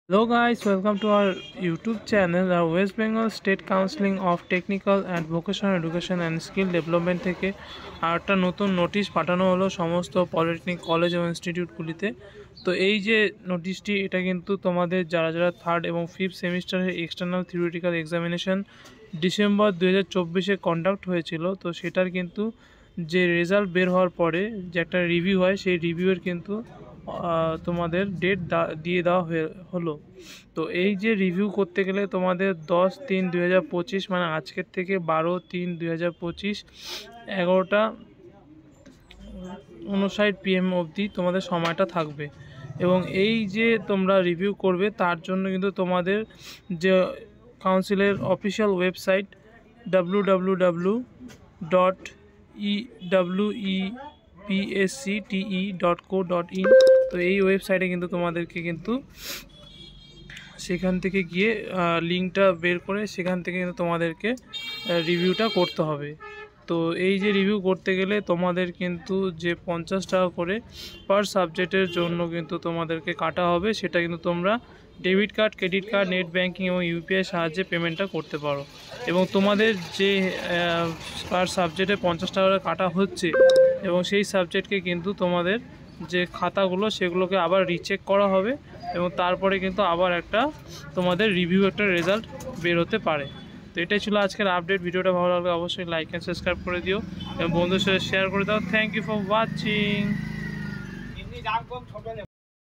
Hello guys, welcome to our YouTube channel. Our West Bengal State Council of Technical and Vocational Education and Skill Development থেকে আর একটা নতুন notice পাঠানো হলো সমস্ত polytechnic college এবং ইনস্টিটিউটগুলিতে। তো এই যে নোটিশটি এটা কিন্তু তোমাদের যারা যারা থার্ড এবং ফিফথ সেমিস্টারের এক্সটার্নাল থিওরিটিক্যাল এক্সামিনেশন ডিসেম্বর 2024-এ কন্ডাক্ট হয়েছিল, তো সেটার কিন্তু যে রেজাল্ট বের হওয়ার পরে যে একটা রিভিউ হয়, সেই রিভিউয়ের কিন্তু তোমাদের ডেট দিয়ে দেওয়া হলো। তো এই যে রিভিউ করতে গেলে তোমাদের 10-3-2025 মানে আজকের থেকে 12-3-2025 11:59 PM অবধি তোমাদের সময়টা থাকবে। এবং এই যে তোমরা রিভিউ করবে তার জন্য কিন্তু তোমাদের যে কাউন্সিলের অফিসিয়াল ওয়েবসাইট www.wepscte.co.in, তো এই ওয়েবসাইটে কিন্তু তোমাদেরকে কিন্তু সেখান থেকে গিয়ে লিঙ্কটা বের করে সেখান থেকে কিন্তু তোমাদেরকে রিভিউটা করতে হবে। তো এই যে রিভিউ করতে গেলে তোমাদের কিন্তু যে 50 টাকা করে পার সাবজেক্টের জন্য কিন্তু তোমাদেরকে কাটা হবে, সেটা কিন্তু তোমরা debit card, credit card, net banking এবং ইউপিআই সাহায্যে পেমেন্টটা করতে পারো। এবং তোমাদের যে পার সাবজেক্টে 50 টাকা করে কাটা হচ্ছে এবং সেই সাবজেক্টকে কিন্তু তোমাদের যে খাতাগুলো সেগুলোকে আবার রিচেক করা হবে এবং তারপরে কিন্তু আবার একটা তোমাদের রিভিউ একটা রেজাল্ট বের হতে পারে। তো এটাই ছিল আজকের আপডেট। ভিডিওটা ভালো লাগলে অবশ্যই লাইক অ্যান্ড সাবস্ক্রাইব করে দিও এবং বন্ধুদের সাথে শেয়ার করে দাও। Thank you for watching.